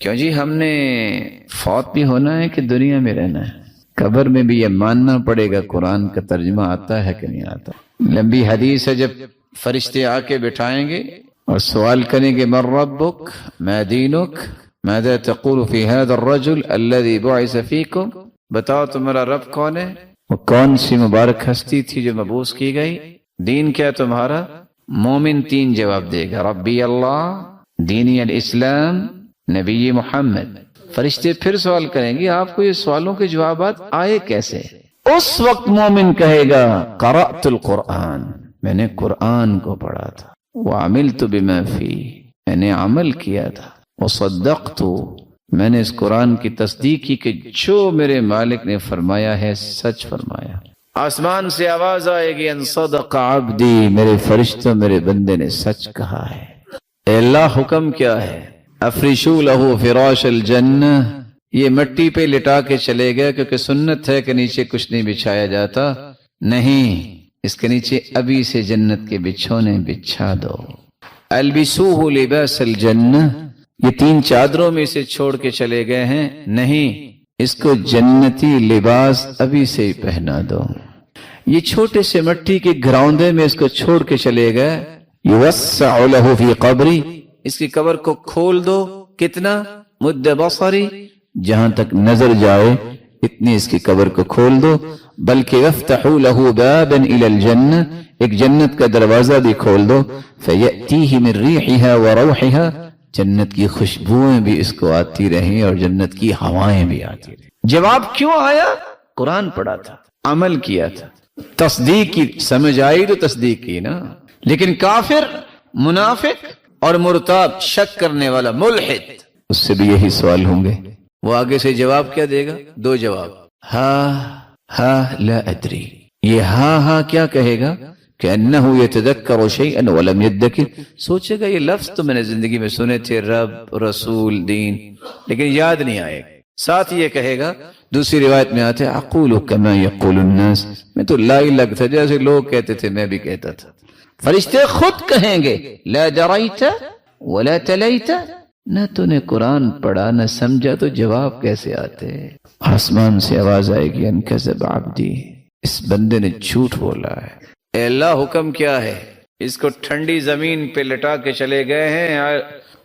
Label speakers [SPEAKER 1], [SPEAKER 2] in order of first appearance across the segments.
[SPEAKER 1] کیوں جی ہم نے فوت بھی ہونا ہے کہ دنیا میں رہنا ہے؟ قبر میں بھی یہ ماننا پڑے گا قرآن کا ترجمہ آتا ہے کہ نہیں آتا۔ لمبی حدیث ہے، جب فرشتے آ کے بٹھائیں گے اور سوال کریں گے من ربک ما دینک ماذا تقول فی هذا الرجل الذي بعث فیکم، بتاؤ تمہارا رب کون ہے، وہ کون سی مبارک ہستی تھی جو مبعوث کی گئی، دین کیا تمہارا؟ مومن تین جواب دے گا، ربی اللہ، دینی الاسلام، نبی محمد۔ فرشتے پھر سوال کریں گے آپ کو یہ سوالوں کے جوابات آئے کیسے؟ اس وقت مومن کہے گا قرأت القرآن، میں نے قرآن کو پڑھا تھا، وعملت بما فیہ، میں نے عمل کیا تھا، وصدقت، میں نے اس قرآن کی تصدیق کی کہ جو میرے مالک نے فرمایا ہے سچ فرمایا۔ آسمان سے آواز آئے گی ان صدق عبدی، میرے فرشتوں میرے بندے نے سچ کہا ہے۔ اے اللہ حکم کیا ہے؟ افرشوا لہ فراش الجنہ، یہ مٹی پہ لٹا کے چلے گئے کیونکہ سنت ہے کہ نیچے کچھ نہیں بچھایا جاتا، نہیں، اس کے نیچے ابھی سے جنت کے بچھونے بچھا دو۔ البسوہ لباس الجنہ، یہ تین چادروں میں سے چھوڑ کے چلے گئے ہیں، نہیں، اس کو جنتی لباس ابھی سے ہی پہنا دو۔ یہ چھوٹے سے مٹی کے گراؤندے میں اس کو چھوڑ کے چلے گئے، یوسع لہ فی قبری، اس کی قبر کو کھول دو، کتنا؟ مد بصری، جہاں تک نظر جائے اتنی اس کی قبر کو کھول دو، بلکہ یفتحوا لہ بابا الی الجنہ، ایک جنت کا دروازہ بھی کھول دو، فیأتیہ من ریحہا وروحہا، جنت کی خوشبوئیں بھی اس کو آتی رہیں اور جنت کی ہوائیں بھی آتی رہیں۔ جواب کیوں آیا؟ قرآن پڑھا تھا، عمل کیا تھا، تصدیق کی، سمجھ آئی تو تصدیق کی نا۔ لیکن کافر، منافق اور مرتاب، شک کرنے والا، ملحد، اس سے بھی یہی سوال ہوں گے۔ وہ آگے سے جواب کیا دے گا؟ دو جواب، ہا لا ادری، یہ ہاں کیا کہے گا کہ انہو یتذکر شیئا ولم یدکر، سوچے گا یہ لفظ تو میں نے زندگی میں سنے تھے، رب، رسول، دین، لیکن یاد نہیں آئے گا۔ ساتھ یہ کہے گا، دوسری روایت میں آتے اقول کما یقول الناس، میں تو لا الہ تھا، جیسے لوگ کہتے تھے میں بھی کہتا تھا۔ فرشتے خود کہیں گے لا دریت ولا تلیت، نہ تو نے قرآن پڑھا نہ سمجھا تو جواب کیسے آتے؟ آسمان سے آواز آئے گی ان کذب عبدی، اس بندے نے جھوٹ بولا ہے۔ اے اللہ حکم کیا ہے؟ اس کو ٹھنڈی زمین پہ لٹا کے چلے گئے ہیں،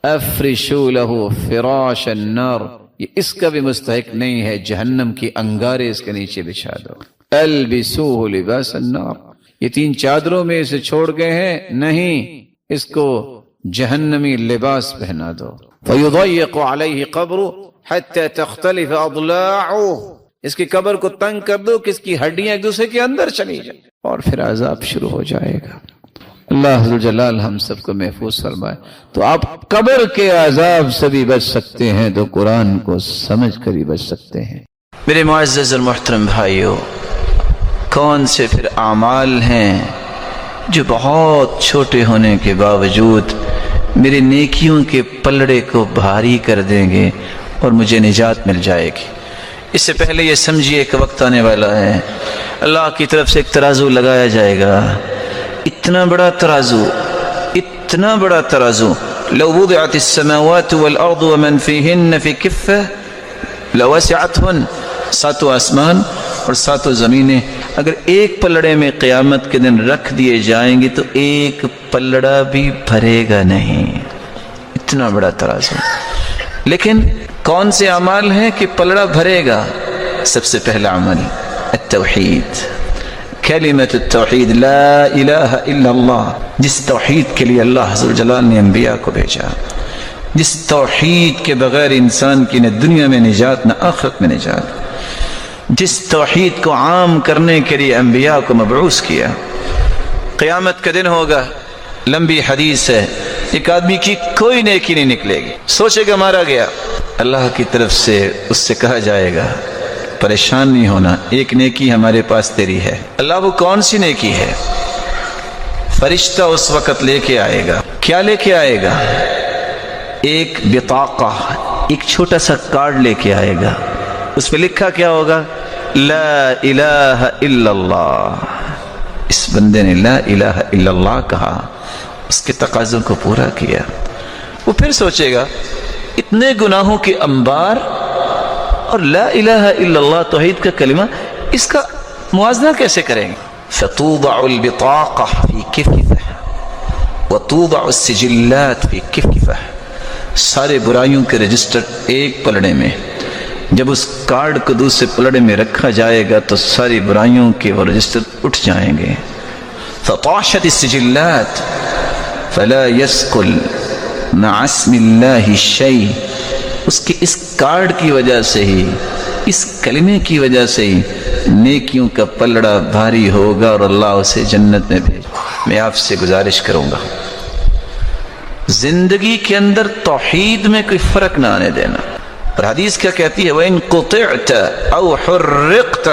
[SPEAKER 1] افرشوا لہ فراش النار، یہ اس کا بھی مستحق نہیں ہے، جہنم کی انگارے اس کے نیچے بچھا دو۔ البسوہ لباس النار، یہ تین چادروں میں اسے چھوڑ گئے ہیں، نہیں، اس کو جہنمی لباس پہنا دو۔ فیضیق علیہ قبرہ حتی تختلف اضلاعہ، اس کی قبر کو تنگ کر دو کہ اس کی ہڈیاں ایک دوسرے کے اندر چلی جائیں، اور پھر عذاب شروع ہو جائے گا۔ اللہ ذوالجلال ہم سب کو محفوظ فرمائے۔ تو آپ قبر کے عذاب سے بھی بچ سکتے ہیں تو قرآن کو سمجھ کر ہی بچ سکتے ہیں۔
[SPEAKER 2] میرے معزز اور محترم بھائیو، کون سے پھر اعمال ہیں جو بہت چھوٹے ہونے کے باوجود میرے نیکیوں کے پلڑے کو بھاری کر دیں گے اور مجھے نجات مل جائے گی؟ اس سے پہلے یہ سمجھیے کہ وقت آنے والا ہے، اللہ کی طرف سے ایک ترازو لگایا جائے گا، اتنا بڑا ترازو، اتنا بڑا ترازو، لو وضعت السماوات والارض ومن فيهن في كفة لوسعتهن، ساتوں آسمان اور ساتوں زمینیں اگر ایک پلڑے میں قیامت کے دن رکھ دیے جائیں گے تو ایک پلڑا بھی بھرے گا نہیں، اتنا بڑا ترازو۔ لیکن کون سے اعمال ہیں کہ پلڑا بھرے گا؟ سب سے پہلا عمل التوحید، کلمۃ التوحید، لا الہ الا اللہ، جس توحید کے لیے اللہ عز و جلال نے انبیاء کو بھیجا، جس توحید کے بغیر انسان کی نہ دنیا میں نجات نہ آخرت میں نجات، جس توحید کو عام کرنے کے لیے انبیاء کو مبعوث کیا۔ قیامت کا دن ہوگا، لمبی حدیث ہے، ایک آدمی کی کوئی نیکی نہیں نکلے گی، سوچے گا مارا گیا، اللہ کی طرف سے اس سے کہا جائے گا پریشان نہیں ہونا، ایک نیکی ہمارے پاس تیری ہے۔ اللہ وہ کون سی نیکی ہے؟ فرشتہ اس وقت لے کے آئے گا، کیا لے کے آئے گا؟ ایک بطاقہ، ایک چھوٹا سا کارڈ لے کے آئے گا، اس پہ لکھا کیا ہوگا؟ لا الہ الا اللہ۔ اس بندے نے لا الہ الا اللہ کہا، اس کے تقاضوں کو پورا کیا۔ وہ پھر سوچے گا اتنے گناہوں کے انبار اور لا الہ الا اللہ توحید کا کلمہ، اس کا موازنہ کیسے کریں گے؟ فتوضع البطاقہ فی کفہ وتوضع السجلات فی کفہ، سارے برائیوں کے رجسٹر ایک پلڑے میں، جب اس کارڈ کو دوسرے پلڑے میں رکھا جائے گا تو ساری برائیوں کے وہ رجسٹر اٹھ جائیں گے. فطاشت السجلات فلا يسقل مع اسم اللہ شیء، اس کے اس کارڈ کی وجہ سے ہی، اس کلمے کی وجہ سے ہی نیکیوں کا پلڑا بھاری ہوگا اور اللہ اسے جنت میں بھیج. میں آپ سے گزارش کروں گا زندگی کے اندر توحید میں کوئی فرق نہ آنے دینا. اور حدیث کیا کہتی ہے؟ وَإِن قُطِعْتَ أَوْ حُرِّقْتَ،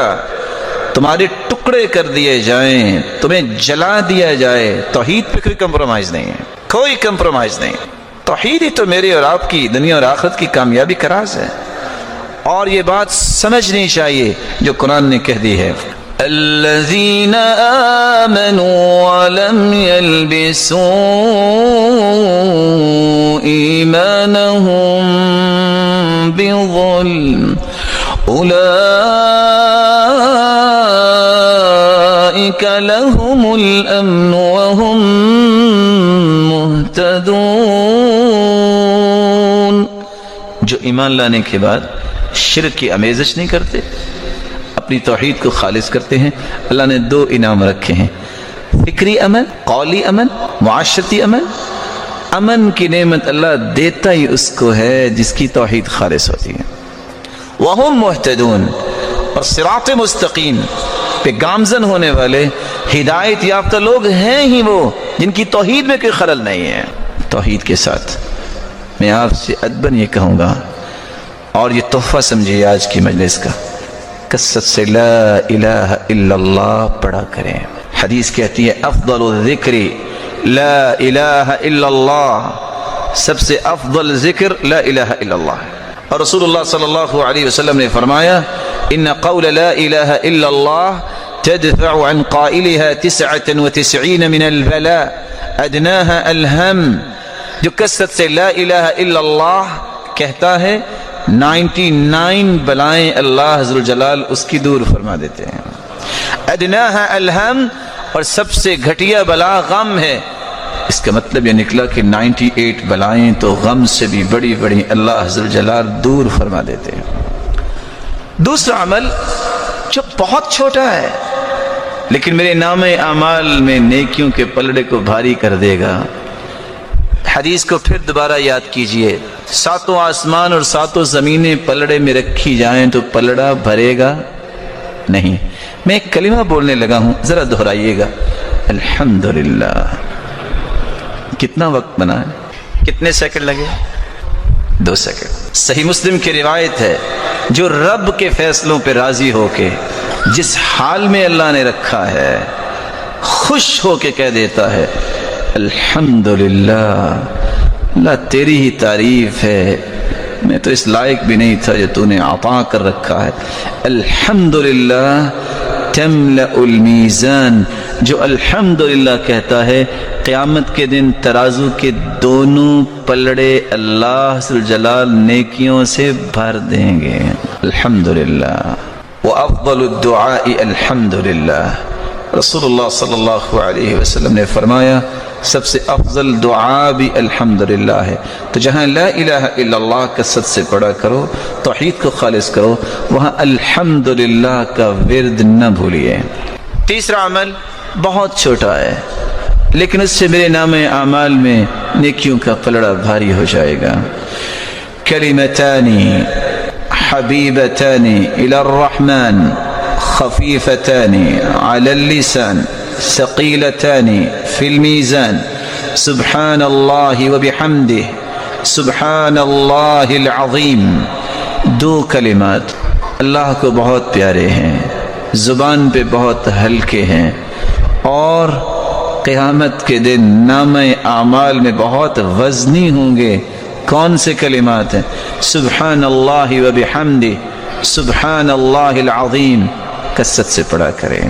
[SPEAKER 2] تمہارے ٹکڑے کر دیے جائیں، تمہیں جلا دیا جائے، توحید پہ کوئی کمپرومائز نہیں ہے، کوئی کمپرومائز نہیں. توحید ہی تو میرے اور آپ کی دنیا اور آخرت کی کامیابی کا راز ہے. اور یہ بات سمجھنی چاہیے جو قرآن نے کہہ دی ہے، الذین آمنوا ولم يلبسوا ایمانهم بظلم اولئک لهم الامن وهم مہتدون. جو ایمان لانے کے بعد شرک کی آمیزش نہیں کرتے، اپنی توحید کو خالص کرتے ہیں، اللہ نے دو انعام رکھے ہیں، فکری امن، قولی امن، معاشرتی امن. امن کی نعمت اللہ دیتا ہی اس کو ہے جس کی توحید خالص ہوتی ہے. وَهُمْ مُهْتَدُونَ، اور صراط مستقیم پہ گامزن ہونے والے ہدایت یافتہ لوگ ہیں ہی وہ جن کی توحید میں کوئی خلل نہیں ہے. توحید کے ساتھ میں آپ سے ادباً یہ کہوں گا، اور یہ تحفہ سمجھیے آج کی مجلس کا، کثرت سے لا الہ الا اللہ پڑھا کریں. حدیث کہتی ہے افضل الذکر لا الہ الا اللہ، سب سے افضل ذکر لا الہ الا اللہ. اور رسول اللہ صلی اللہ علیہ وسلم نے فرمایا ان قول لا الہ الا اللہ تدفع عن قائلها 99 من البلاء ادناها الہم. جو کثرت سے لا الہ الا اللہ کہتا ہے 99 بلائیں اللہ عز وجل اس کی دور فرما دیتے ہیں. ادناها الہم، اور سب سے گھٹیا بلا غم ہے. اس کا مطلب یہ نکلا کہ 98 بلائیں تو غم سے بھی بڑی بڑی اللہ عز وجل دور فرما دیتے ہیں. دوسرا عمل جو بہت چھوٹا ہے لیکن میرے نام اعمال میں نیکیوں کے پلڑے کو بھاری کر دے گا. حدیث کو پھر دوبارہ یاد کیجئے، 7 آسمان اور 7 زمینیں پلڑے میں رکھی جائیں تو پلڑا بھرے گا نہیں. میں ایک کلمہ بولنے لگا ہوں، ذرا دہرائیے گا، الحمدللہ. کتنا وقت بنا ہے؟ کتنے سیکنڈ لگے؟ 2 سیکنڈ. صحیح مسلم کی روایت ہے، جو رب کے فیصلوں پہ راضی ہو کے جس حال میں اللہ نے رکھا ہے خوش ہو کے کہہ دیتا ہے الحمدللہ، اللہ تیری ہی تعریف ہے، میں تو اس لائق بھی نہیں تھا جو تو نے عطا کر رکھا ہے. الحمدللہ تملأ المیزان، جو الحمدللہ کہتا ہے قیامت کے دن ترازو کے دونوں پلڑے اللہ ذوالجلال نیکیوں سے بھر دیں گے. الحمدللہ. وافضل الدعاء الحمدللہ. رسول اللہ صلی اللہ علیہ وسلم نے فرمایا سب سے افضل دعا بھی الحمدللہ ہے. تو جہاں لا الہ الا اللہ کثرت سے پڑھا کرو، توحید کو خالص کرو، وہاں الحمدللہ کا ورد نہ بھولیے. تیسرا عمل بہت چھوٹا ہے لیکن اس سے میرے نام اعمال میں نیکیوں کا پلڑا بھاری ہو جائے گا. کلمتان حبیبتان الی الرحمن خفیفتان علی اللسان ثقیلتان فی المیزان سبحان اللہ وبحمدہ سبحان اللہ العظیم. 2 کلمات اللہ کو بہت پیارے ہیں، زبان پہ بہت ہلکے ہیں، اور قیامت کے دن نام اعمال میں بہت وزنی ہوں گے. کون سے کلمات ہیں؟ سبحان اللہ وبحمدہ سبحان اللہ العظیم. کثرت سے پڑھا کریں.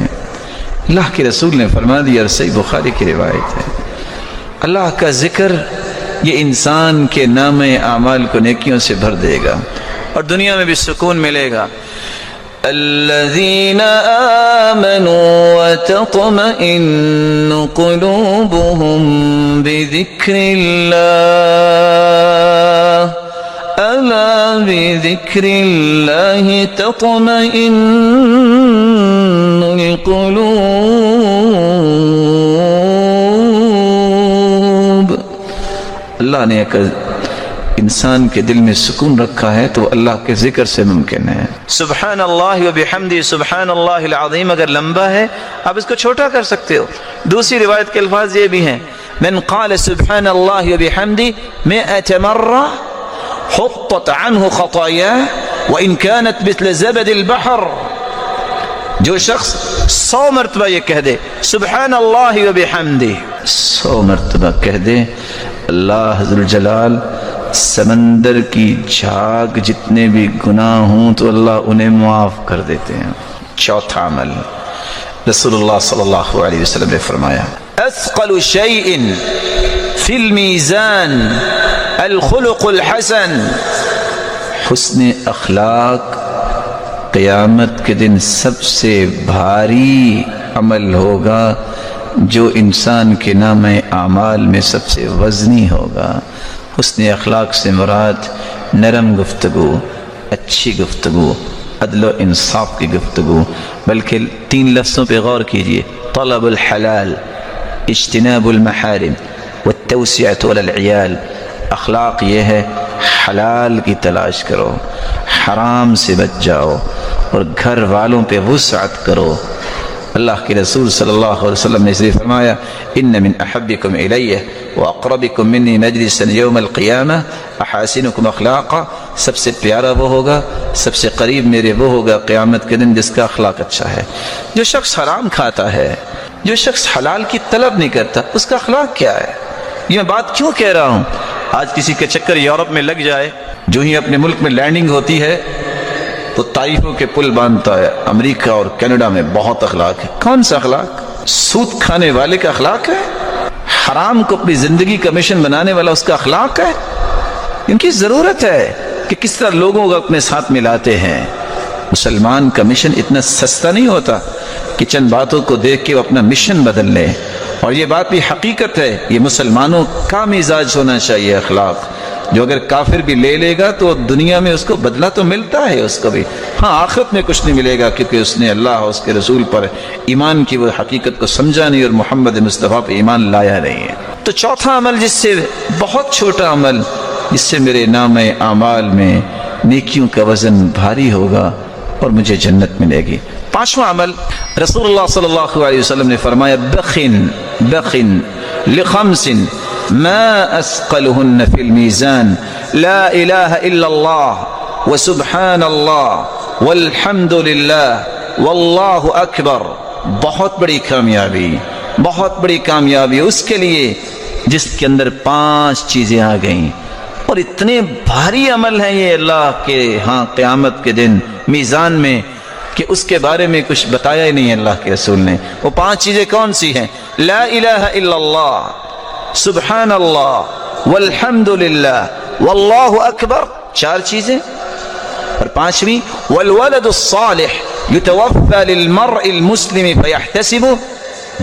[SPEAKER 2] اللہ کے رسول نے فرما دیا، اور صحیح بخاری کی روایت ہے، اللہ کا ذکر یہ انسان کے نام اعمال کو نیکیوں سے بھر دے گا اور دنیا میں بھی سکون ملے گا. الذين آمنوا وتطمئن قلوبهم بذكر الله ألا بذكر الله تطمئن القلوب. اللہ نے انسان کے دل میں سکون رکھا ہے تو اللہ کے ذکر سے ممکن ہے. سبحان اللہ و بحمدہ سبحان اللہ العظیم اگر لمبا ہے آپ اس کو چھوٹا کر سکتے ہو. دوسری روایت کے الفاظ یہ بھی ہیں من قال سبحان اللہ و بحمدہ 100 مرہ حطت عنہ خطاياه وان كانت مثل زبد البحر. جو شخص 100 مرتبہ یہ کہہ دے سبحان اللہ و بحمدہ 100 مرتبہ کہہ دے اللہ ذوالجلال سمندر کی جھاگ جتنے بھی گناہ ہوں تو اللہ انہیں معاف کر دیتے ہیں. چوتھا عمل رسول اللہ صلی اللہ علیہ وسلم نے فرمایا اثقل شیء فی المیزان الخلق الحسن. حسن اخلاق قیامت کے دن سب سے بھاری عمل ہوگا جو انسان کے نام اعمال میں سب سے وزنی ہوگا. حسن اخلاق سے مراد نرم گفتگو، اچھی گفتگو، عدل و انصاف کی گفتگو. بلکہ 3 لفظوں پہ غور کیجئے طلب الحلال اجتناب المحارم والتوسعة على العيال. اخلاق یہ ہے حلال کی تلاش کرو، حرام سے بچ جاؤ اور گھر والوں پہ وسعت کرو. اللہ کے رسول صلی اللہ علیہ وسلم نے اس لیے فرمایا ان من احبکم الیہ واقربکم منی مجلسا یوم القیامہ احاسنکم اخلاقا. سب سے پیارا وہ ہوگا، سب سے قریب میرے وہ ہوگا قیامت کے دن جس کا اخلاق اچھا ہے. جو شخص حرام کھاتا ہے، جو شخص حلال کی طلب نہیں کرتا، اس کا اخلاق کیا ہے؟ یہ میں بات کیوں کہہ رہا ہوں؟ آج کسی کے چکر یورپ میں لگ جائے، جو ہی اپنے ملک میں لینڈنگ ہوتی ہے تو طائفوں کے پل باندھتا ہے. امریکہ اور کینیڈا میں بہت اخلاق ہے. کون سا اخلاق؟ سود کھانے والے کا اخلاق ہے؟ حرام کو اپنی زندگی کا مشن بنانے والا اس کا اخلاق ہے؟ ان کی ضرورت ہے کہ کس طرح لوگوں کو اپنے ساتھ ملاتے ہیں. مسلمان کا مشن اتنا سستا نہیں ہوتا کہ چند باتوں کو دیکھ کے وہ اپنا مشن بدل لے. اور یہ بات بھی حقیقت ہے، یہ مسلمانوں کا مزاج ہونا چاہیے اخلاق. جو اگر کافر بھی لے لے گا تو دنیا میں اس کو بدلہ تو ملتا ہے اس کو بھی، ہاں آخرت میں کچھ نہیں ملے گا کیونکہ اس نے اللہ اور اس کے رسول پر ایمان کی وہ حقیقت کو سمجھا نہیں اور محمد مصطفیٰ پہ ایمان لایا نہیں ہے. تو چوتھا عمل جس سے بہت چھوٹا عمل جس سے میرے نام اعمال میں نیکیوں کا وزن بھاری ہوگا اور مجھے جنت ملے گی. 5واں عمل رسول اللہ صلی اللہ علیہ وسلم نے فرمایا بخن لخمس ما اسقلهن في الميزان لا اله الا الله وسبحان الله والحمد لله والله اکبر. بہت بڑی کامیابی اس کے لیے جس کے اندر 5 چیزیں آ گئیں اور اتنے بھاری عمل ہیں یہ اللہ کے ہاں قیامت کے دن میزان میں کہ اس کے بارے میں کچھ بتایا ہی نہیں اللہ کے رسول نے. وہ 5 چیزیں کون سی ہیں؟ لا الہ الا اللہ، سبحان اللہ، والحمد للہ، واللہ اکبر. 4 چیزیں. اور 5ویں والولد الصالح یتوفى للمرء المسلم فيحتسبه.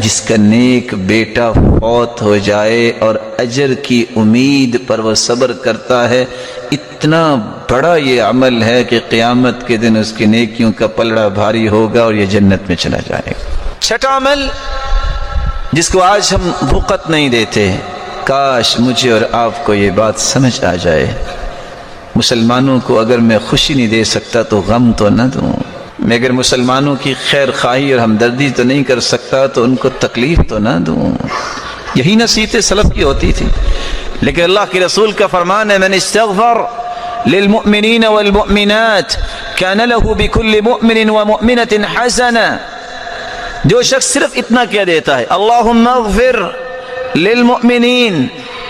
[SPEAKER 2] جس کا نیک بیٹا فوت ہو جائے اور اجر کی امید پر وہ صبر کرتا ہے. اتنا بڑا یہ عمل ہے کہ قیامت کے دن اس کی نیکیوں کا پلڑا بھاری ہوگا اور یہ جنت میں چلا جائے گا. 6واں عمل جس کو آج ہم وقت نہیں دیتے، کاش مجھے اور آپ کو یہ بات سمجھ آ جائے. مسلمانوں کو اگر میں خوشی نہیں دے سکتا تو غم تو نہ دوں. میں اگر مسلمانوں کی خیر خواہی اور ہمدردی تو نہیں کر سکتا تو ان کو تکلیف تو نہ دوں. یہی نصیحت سلف کی ہوتی تھی. لیکن اللہ کے رسول کا فرمان ہے من استغفر للمؤمنین والمؤمنات كان له بكل مؤمن ومؤمنة حسنة. جو شخص صرف اتنا کہہ دیتا ہے اللہم اغفر للمؤمنین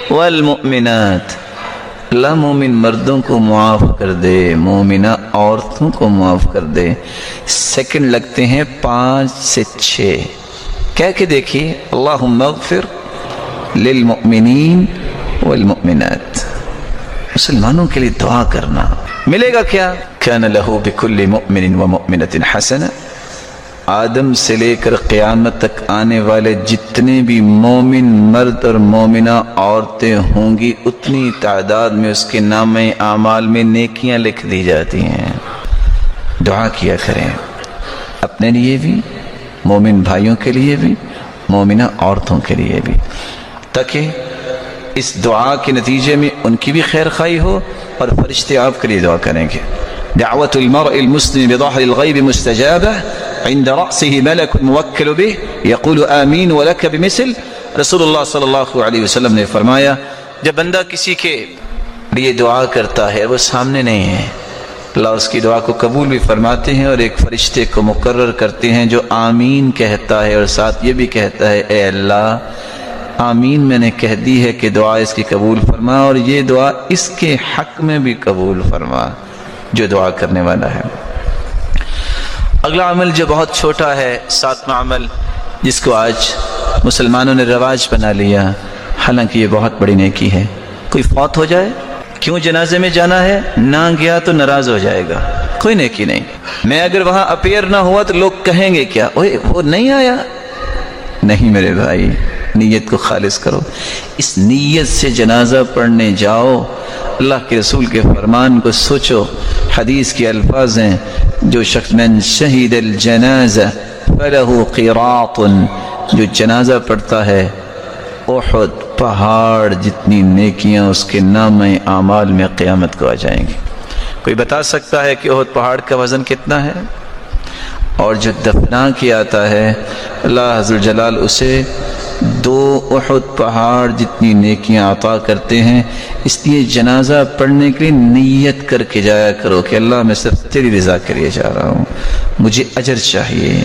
[SPEAKER 2] والمؤمنات، اللہ مومن مردوں کو معاف کر دے، مومنہ عورتوں کو معاف کر دے. سیکنڈ لگتے ہیں 5 سے 6. کہہ کے دیکھیے اللہم اغفر للمؤمنین والمؤمنات، مسلمانوں کے لیے دعا کرنا. ملے گا کیا؟ كان له بكل مؤمن ومؤمنة حسنة. آدم سے لے کر قیامت تک آنے والے جتنے بھی مومن مرد اور مومنہ عورتیں ہوں گی، اتنی تعداد میں اس کے نامہ اعمال میں نیکیاں لکھ دی جاتی ہیں. دعا کیا کریں اپنے لیے بھی، مومن بھائیوں کے لیے بھی، مومنہ عورتوں کے لیے بھی، تاکہ اس دعا کے نتیجے میں ان کی بھی خیر خواہی ہو اور فرشتے آپ کے لیے دعا کریں گے. دعوت المرء المسلم بظهر الغیب مستجابہ عند رأسه ملک موکل به یقول آمین ولک بمثل. رسول اللہ صلی اللہ علیہ وسلم نے فرمایا جب بندہ کسی کے لیے دعا کرتا ہے وہ سامنے نہیں ہے، اللہ اس کی دعا کو قبول بھی فرماتے ہیں اور ایک فرشتے کو مقرر کرتے ہیں جو آمین کہتا ہے اور ساتھ یہ بھی کہتا ہے اے اللہ آمین میں نے کہہ دی ہے کہ دعا اس کی قبول فرما، اور یہ دعا اس کے حق میں بھی قبول فرما جو دعا کرنے والا ہے. اگلا عمل جو بہت چھوٹا ہے، 7واں عمل جس کو آج مسلمانوں نے رواج بنا لیا، حالانکہ یہ بہت بڑی نیکی ہے. کوئی فوت ہو جائے، کیوں جنازے میں جانا ہے؟ نہ گیا تو ناراض ہو جائے گا، کوئی نیکی نہیں. میں اگر وہاں اپیئر نہ ہوا تو لوگ کہیں گے کیا، اوے وہ نہیں آیا. نہیں میرے بھائی، نیت کو خالص کرو. اس نیت سے جنازہ پڑھنے جاؤ، اللہ کے رسول کے فرمان کو سوچو. حدیث کے الفاظ ہیں جو شخص من شہید الجنازہ فلہ قراط، جو جنازہ پڑھتا ہے احد پہاڑ جتنی نیکیاں اس کے نامہ اعمال میں قیامت کو آ جائیں گی. کوئی بتا سکتا ہے کہ احد پہاڑ کا وزن کتنا ہے؟ اور جو دفنا کے آتا ہے اللہ عز و جلال اسے 2 احد پہاڑ جتنی نیکیاں عطا کرتے ہیں. اس لیے جنازہ پڑھنے کے لیے نیت کر کے جایا کرو کہ اللہ میں صرف تیری رضا کے لیے جا رہا ہوں، مجھے اجر چاہیے،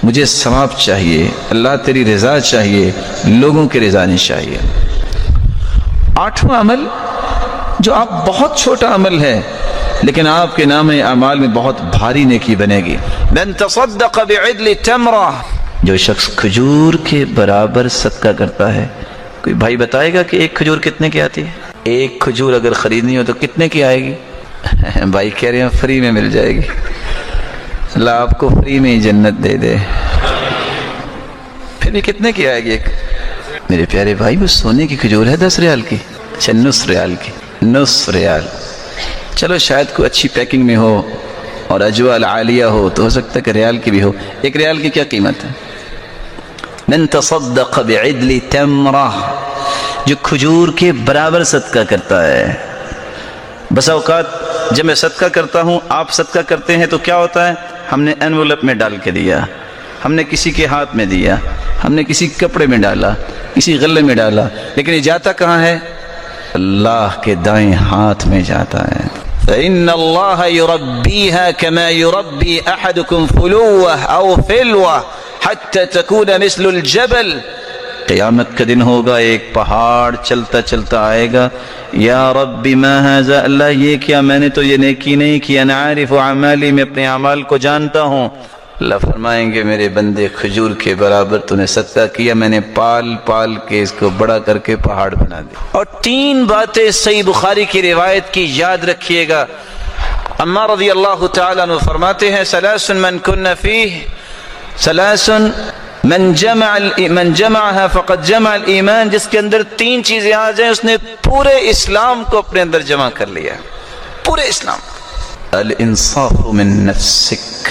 [SPEAKER 2] مجھے ثواب چاہیے، اللہ تیری رضا چاہیے، لوگوں کی رضا نہیں چاہیے. 8واں عمل جو آپ بہت چھوٹا عمل ہے لیکن آپ کے نام اعمال میں بہت بھاری نیکی بنے گی. من تصدق بعدل تمرہ، جو شخص کھجور کے برابر صدقہ کرتا ہے. کوئی بھائی بتائے گا کہ ایک کھجور کتنے کی آتی ہے؟ ایک کھجور اگر خریدنی ہو تو کتنے کی آئے گی؟ بھائی کہہ رہے ہیں فری میں مل جائے گی. اللہ آپ کو فری میں ہی جنت دے دے. پھر بھی کتنے کی آئے گی ایک؟ میرے پیارے بھائی وہ سونے کی کھجور ہے 10 ریال کی. اچھا 9 ریال کی، 9 ریال. چلو شاید کوئی اچھی پیکنگ میں ہو اور اجوال عالیہ ہو تو ہو سکتا ہے کہ ریال کی بھی ہو. 1 ریال کی کیا قیمت ہے؟ من تصدق بعدل تمرہ، جو کھجور کے برابر صدقہ کرتا ہے. بس اوقات جب میں صدقہ کرتا ہوں، آپ صدقہ کرتے ہیں تو کیا ہوتا ہے؟ ہم نے انویلپ میں ڈال کے دیا، ہم نے کسی کے ہاتھ میں دیا، ہم نے کسی کپڑے میں ڈالا، کسی غلے میں ڈالا، لیکن یہ جاتا کہاں ہے؟ اللہ کے دائیں ہاتھ میں جاتا ہے. فإن اللہ يربيها كما يربي أحدكم فلوة أو فلوة حتى تكون مثل الجبل. قیامت کا دن ہوگا، ایک پہاڑ چلتا چلتا آئے گا. یا رب ما هذا، اللہ یہ کیا، میں نے تو یہ نیکی نہیں کی. انا عارف اعمالی، میں اپنے اعمال کو جانتا ہوں. اللہ فرمائیں گے میرے بندے کھجور کے برابر تو نے صدقہ کیا، میں نے پال پال کے اس کو بڑا کر کے پہاڑ بنا دیا. اور 3 باتیں صحیح بخاری کی روایت کی یاد رکھیے گا. عمار رضی اللہ تعالیٰ عنہ فرماتے ہیں ثلاث من کن فیہ، ثلاث من جمعها فقد جمع الایمان، جس کے اندر 3 چیزیں آ جائیں اس نے پورے اسلام کو اپنے اندر جمع کر لیا، پورے اسلام. الانصاف من نفسک،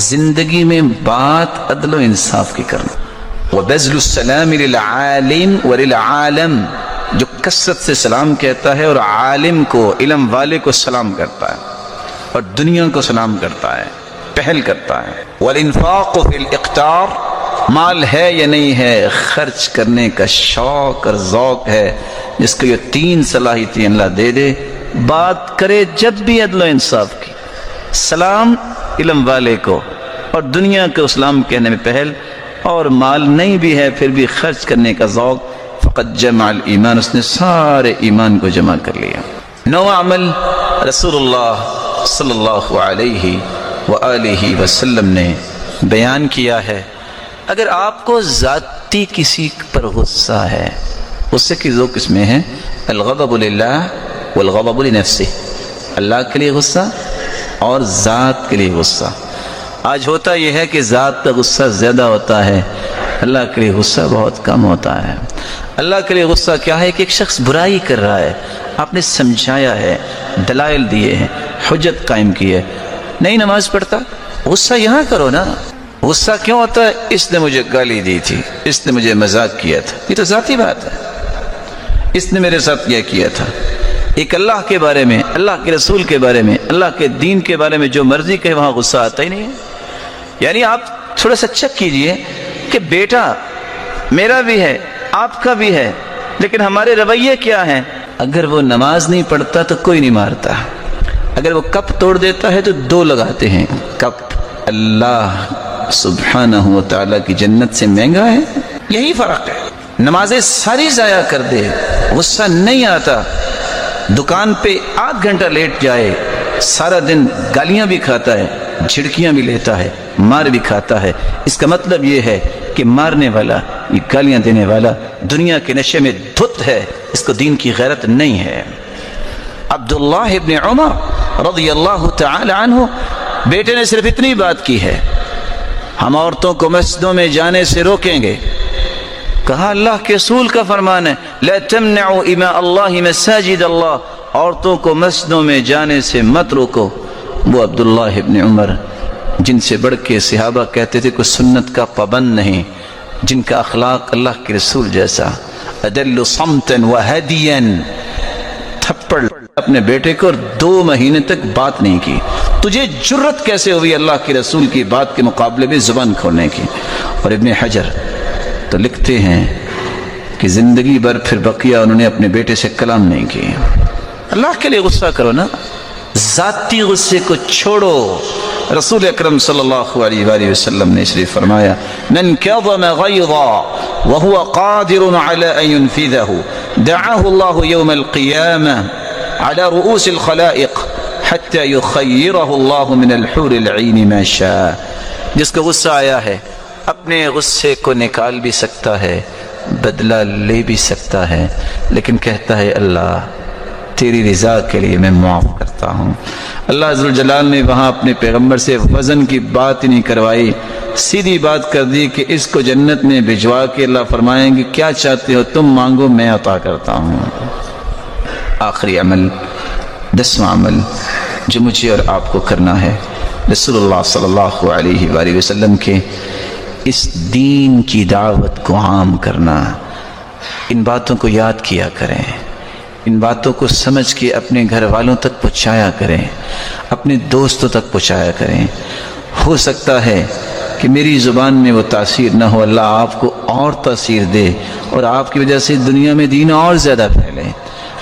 [SPEAKER 2] زندگی میں بات عدل و انصاف کی کرنا. وبذل السلام للعالم وللعالم، جو کثرت سے سلام کہتا ہے اور عالم کو، علم والے کو سلام کرتا ہے اور دنیا کو سلام کرتا ہے، پہل کرتا ہے. والانفاق فی الاقتار، مال ہے یا نہیں ہے، خرچ کرنے کا شوق اور ذوق ہے، جس کو یہ 3 صلاحیتیں اللہ دے دے. بات کرے جب بھی عدل و انصاف کی، سلام علم والے کو اور دنیا کو اسلام کہنے میں پہل، اور مال نہیں بھی ہے پھر بھی خرچ کرنے کا ذوق. فقد جمع الایمان، اس نے سارے ایمان کو جمع کر لیا. 9واں عمل رسول اللہ صلی اللہ علیہ وآلہ وسلم نے بیان کیا ہے. اگر آپ کو ذاتی کسی پر غصہ ہے، غصے کی دو قسمیں ہیں، الغضب للہ والغضب لنفسہ، اللہ کے لیے غصہ اور ذات کے لیے غصہ۔ آج ہوتا یہ ہے کہ ذات کا غصہ زیادہ ہوتا ہے، اللہ کے لیے غصہ بہت کم ہوتا ہے۔ اللہ کے لیے غصہ کیا ہے کہ ایک شخص برائی کر رہا ہے، آپ نے سمجھایا ہے، دلائل دیے ہیں، حجت قائم کی ہے، نہیں نماز پڑھتا، غصہ یہاں کرو نا۔ غصہ کیوں ہوتا ہے؟ اس نے مجھے گالی دی تھی، اس نے مجھے مذاق کیا تھا، یہ تو ذاتی بات ہے، اس نے میرے ساتھ یہ کیا تھا۔ ایک اللہ کے بارے میں، اللہ کے رسول کے بارے میں، اللہ کے دین کے بارے میں جو مرضی کہے وہاں غصہ آتا ہی نہیں ہے۔ یعنی آپ تھوڑا سا چیک کیجئے کہ بیٹا میرا بھی ہے، آپ کا بھی ہے، لیکن ہمارے رویے کیا ہیں؟ اگر وہ نماز نہیں پڑھتا تو کوئی نہیں مارتا، اگر وہ کپ توڑ دیتا ہے تو دو لگاتے ہیں کپ۔ اللہ سبحانہ و تعالیٰ کی جنت سے مہنگا ہے، یہی فرق ہے۔ نمازیں ساری ضائع کر دے، غصہ نہیں آتا، دکان پہ 8 گھنٹہ لیٹ جائے، سارا دن گالیاں بھی کھاتا ہے، جھڑکیاں بھی لیتا ہے، مار بھی کھاتا ہے، اس کا مطلب یہ ہے کہ مارنے والا، یہ گالیاں دینے والا دنیا کے نشے میں دھت ہے، اس کو دین کی غیرت نہیں ہے۔ عبداللہ ابن عمر رضی اللہ تعالی عنہ، بیٹے نے صرف اتنی بات کی ہے، ہم عورتوں کو مسجدوں میں جانے سے روکیں گے۔ کہا اللہ کے رسول کا فرمان ہے، لا تمنعوا اماء اللہ مساجد اللہ، عورتوں کو مسجدوں میں جانے سے مت روکو۔ وہ عبداللہ ابن عمر جن سے بڑھ کے صحابہ کہتے تھے کوئی سنت کا پابند نہیں، جن کا اخلاق اللہ کے رسول جیسا، ادل صمتا وہدیا، تھپڑ اپنے بیٹے کو اور 2 مہینے تک بات نہیں کی۔ تجھے جرت کیسے ہوئی اللہ کے رسول کی بات کے مقابلے میں زبان کھولنے کی؟ اور ابن حجر تو لکھتے ہیں کہ زندگی بھر پھر بقیہ انہوں نے اپنے بیٹے سے کلام نہیں کی۔ اللہ کے لیے غصہ کرو نا، ذاتی غصے کو چھوڑو۔ رسول اکرم صلی اللہ علیہ وآلہ وسلم نے اس لیے فرمایا، من کظم غیظا وهو قادر على ان ينفذه دعاه الله يوم القيامة على رؤوس الخلائق حتى يخيره الله من الحور العين ما شاء۔ جس کو غصہ آیا ہے اپنے غصے کو نکال بھی سکتا ہے، بدلہ لے بھی سکتا ہے، لیکن کہتا ہے اللہ تیری رضا کے لیے میں معاف کرتا ہوں۔ اللہ عز و جلال نے وہاں اپنے پیغمبر سے وزن کی بات ہی نہیں کروائی، سیدھی بات کر دی کہ اس کو جنت میں بھجوا کے اللہ فرمائیں گے کیا چاہتے ہو تم مانگو میں عطا کرتا ہوں۔ آخری عمل، 10واں عمل جو مجھے اور آپ کو کرنا ہے، رسول اللہ صلی اللہ علیہ وآلہ وسلم کے اس دین کی دعوت کو عام کرنا۔ ان باتوں کو یاد کیا کریں، ان باتوں کو سمجھ کے اپنے گھر والوں تک پہنچایا کریں، اپنے دوستوں تک پہنچایا کریں۔ ہو سکتا ہے کہ میری زبان میں وہ تاثیر نہ ہو، اللہ آپ کو اور تاثیر دے اور آپ کی وجہ سے دنیا میں دین اور زیادہ پھیلے۔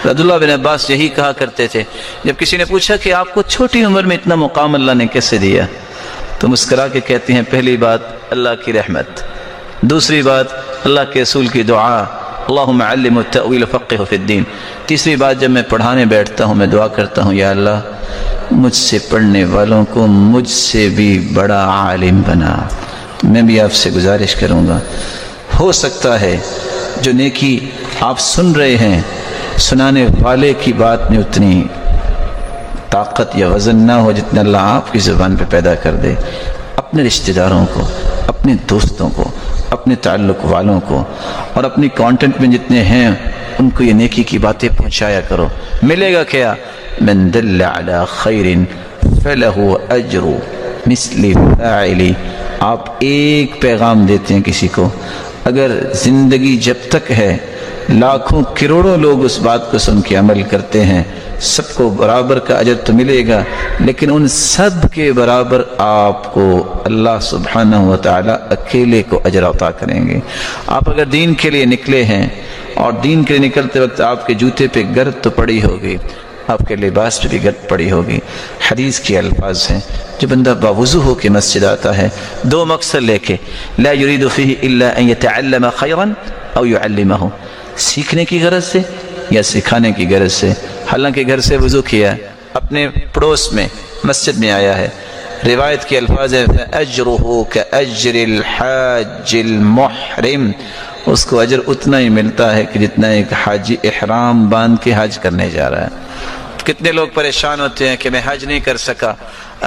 [SPEAKER 2] عبداللہ بن عباس یہی کہا کرتے تھے، جب کسی نے پوچھا کہ آپ کو چھوٹی عمر میں اتنا مقام اللہ نے کیسے دیا، تو مسکرا کے کہتے ہیں پہلی بات اللہ کی رحمت، دوسری بات اللہ کے رسول کی دعا، اللہم علم التأویل فقہ فی الدین، تیسری بات جب میں پڑھانے بیٹھتا ہوں میں دعا کرتا ہوں یا اللہ مجھ سے پڑھنے والوں کو مجھ سے بھی بڑا عالم بنا۔ میں بھی آپ سے گزارش کروں گا، ہو سکتا ہے جو نیکی آپ سن رہے ہیں سنانے والے کی بات میں اتنی طاقت یا وزن نہ ہو جتنا اللہ آپ کی زبان پہ پیدا کر دے۔ اپنے رشتہ داروں کو، اپنے دوستوں کو، اپنے تعلق والوں کو اور اپنی کانٹینٹ میں جتنے ہیں ان کو یہ نیکی کی باتیں پہنچایا کرو۔ ملے گا کیا؟ من دل علی خیر فلہ اجر مثل فاعلی۔ آپ ایک پیغام دیتے ہیں کسی کو، اگر زندگی جب تک ہے لاکھوں کروڑوں لوگ اس بات کو سن کے عمل کرتے ہیں، سب کو برابر کا اجر تو ملے گا، لیکن ان سب کے برابر آپ کو اللہ سبحانہ و تعالی اکیلے کو اجر عطا کریں گے۔ آپ اگر دین کے لیے نکلے ہیں اور دین کے لیے نکلتے وقت آپ کے جوتے پہ گرد تو پڑی ہوگی، آپ کے لباس پہ بھی گرد پڑی ہوگی۔ حدیث کے الفاظ ہیں، جو بندہ باوضو ہو کے مسجد آتا ہے 2 مقصد لے کے، لا يريد فيه الا ان يتعلم خيرا او يعلمه، سیکھنے کی غرض سے یا سکھانے کی غرض سے۔ حالانکہ گھر سے وضو کیا، اپنے پڑوس میں مسجد میں آیا ہے، روایت کے الفاظ ہیں فَأَجْرُهُ كَأَجْرِ الْحَاجِّ الْمُحْرِمِ، اس کو اجر اتنا ہی ملتا ہے کہ جتنا ایک حاجی احرام باندھ کے حج کرنے جا رہا ہے۔ کتنے لوگ پریشان ہوتے ہیں کہ میں حج نہیں کر سکا۔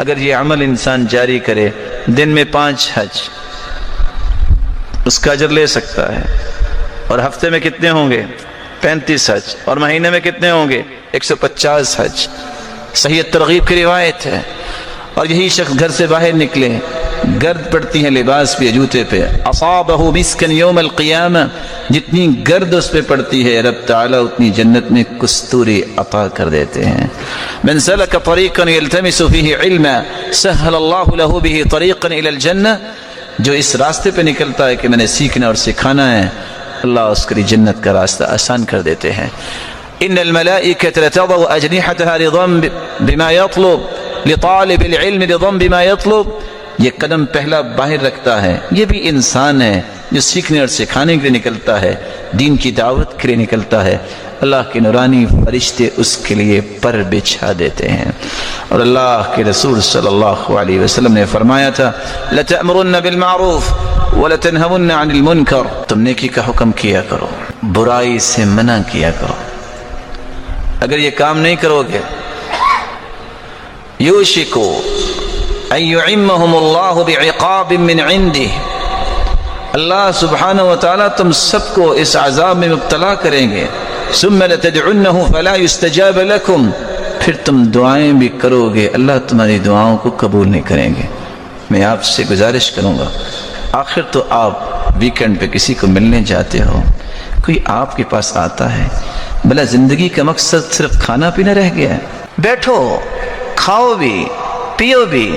[SPEAKER 2] اگر یہ عمل انسان جاری کرے، دن میں 5 حج اس کا اجر لے سکتا ہے، اور ہفتے میں کتنے ہوں گے؟ 35 حج، اور مہینے میں کتنے ہوں گے؟ 150 حج۔ صحیح ترغیب کی روایت ہے۔ اور یہی شخص گھر سے باہر نکلے، گرد پڑتی ہے لباس پہ، جوتے پہ، اصابہ مسکن یوم القیامہ، جتنی گرد اس پہ پڑتی ہے رب تعالیٰ اتنی جنت میں کستوری عطا کر دیتے ہیں۔ من سلک طریقا یلتمس فیہ علما سہل اللہ لہ بہ طریقا الی الجنہ، جو اس راستے پہ نکلتا ہے کہ میں نے سیکھنا اور سکھانا ہے، اللہ اس کے لیے جنت کا راستہ آسان کر دیتے ہیں۔ ان الملائکۃ لتضع اجنحتها رضا بما يطلب لطالب العلم رضا بما يطلب، یہ قدم پہلا باہر رکھتا ہے، یہ بھی انسان ہے جو سیکھنے اور سکھانے کے لیے نکلتا ہے، دین کی دعوت کے لیے نکلتا ہے، اللہ کے نورانی فرشتے اس کے لیے پر بچھا دیتے ہیں۔ اور اللہ کے رسول صلی اللہ علیہ وسلم نے فرمایا تھا لَتَأْمُرُنَّ بِالْمَعْرُوفِ وَلَتَنْهَوُنَّ عَنِ الْمُنْكَرِ، تم نیکی کا حکم کیا کرو، برائی سے منع کیا کرو۔ اگر یہ کام نہیں کرو گے یوشک ان یعمہم اللہ بعقاب من عنده، اللہ سبحانہ وتعالیٰ تم سب کو اس عذاب میں مبتلا کریں گے۔ ثم لتدعنہ فلا یستجاب لکم، پھر تم دعائیں بھی کرو گے، اللہ تمہاری دعاؤں کو قبول نہیں کریں گے۔ میں آپ سے گزارش کروں گا، آخر تو آپ ویکنڈ پہ کسی کو ملنے جاتے ہو، کوئی آپ کے پاس آتا ہے، بھلا زندگی کا مقصد صرف کھانا پینا رہ گیا ہے؟ بیٹھو، کھاؤ بھی، پیو بھی،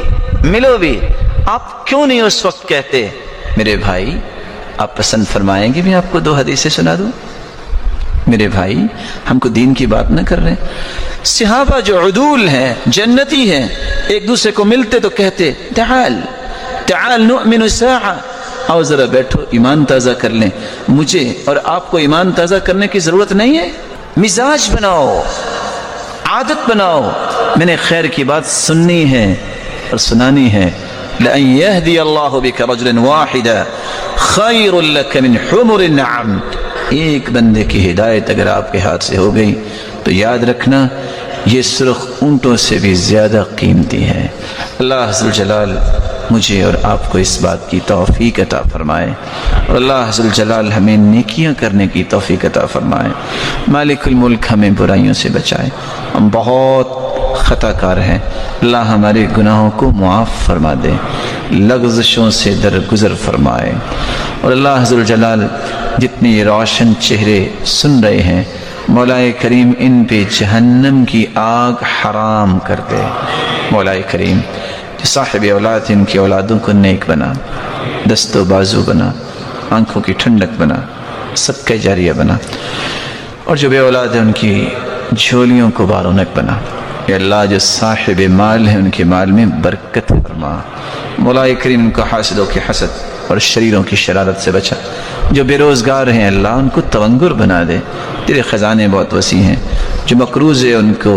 [SPEAKER 2] ملو بھی، آپ کیوں نہیں اس وقت کہتے میرے بھائی آپ پسند فرمائیں گے میں آپ کو 2 حدیثیں سنا دوں؟ میرے بھائی ہم کو دین کی بات نہ کر رہے ہیں۔ صحابہ جو عدول ہیں، جنتی ہیں، ایک دوسرے کو ملتے تو کہتے تعال تعال نؤمن ساعہ، آؤ ذرا بیٹھو ایمان تازہ کر لیں۔ مجھے اور آپ کو ایمان تازہ کرنے کی ضرورت نہیں ہے، مزاج بناؤ، عادت بناؤ، میں نے خیر کی بات سننی ہے اور سنانی ہے۔ لَأَن يَهْدِيَ اللَّهُ بِكَ رَجُلًا وَاحِدًا خَيْرٌ لَكَ مِنْ حُمُرِ النَّعَمِ، ایک بندے کی ہدایت اگر آپ کے ہاتھ سے ہو گئی تو یاد رکھنا یہ سرخ اونٹوں سے بھی زیادہ قیمتی ہے۔ اللہ عز وجل مجھے اور آپ کو اس بات کی توفیق عطا فرمائے، اور اللہ عز وجل ہمیں نیکیاں کرنے کی توفیق عطا فرمائے۔ مالک الملک ہمیں برائیوں سے بچائے، ہم بہت خطا کار ہیں، اللہ ہمارے گناہوں کو معاف فرما دے، لغزشوں سے درگزر فرمائے، اور اللہ عز وجل جتنے روشن چہرے سن رہے ہیں مولا کریم ان پہ جہنم کی آگ حرام کر دے۔ مولا کریم جو صاحب اولاد ان کی اولادوں کو نیک بنا، دست و بازو بنا، آنکھوں کی ٹھنڈک بنا، صدقہ جاریہ بنا، اور جو بے اولاد ہیں ان کی جھولیوں کو بارونق بنا۔ اے اللہ جو صاحب مال ہیں ان کے مال میں برکت فرما۔ مولا کریم ان کو حاسدوں کی حسد اور شریروں کی شرارت سے بچا۔ جو بے روزگار ہیں اللہ ان کو تونگر بنا دے، تیرے خزانے بہت وسیع ہیں۔ جو مقروض ہے ان کو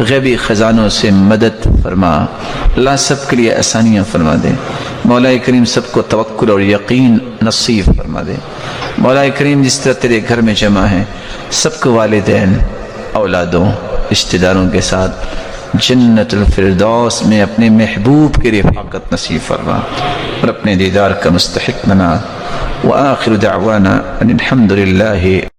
[SPEAKER 2] غیبی خزانوں سے مدد فرما، اللہ سب کے لیے آسانیاں فرما دے۔ مولا کریم سب کو توکل اور یقین نصیب فرما دے۔ مولا کریم جس طرح تیرے گھر میں جمع ہیں سب کو والدین، اولادوں، رشتہ داروں کے ساتھ جنت الفردوس میں اپنے محبوب کی رفاقت نصیب فرما اور اپنے دیدار کا مستحق بنا۔ وآخر دعوانا ان الحمد للہ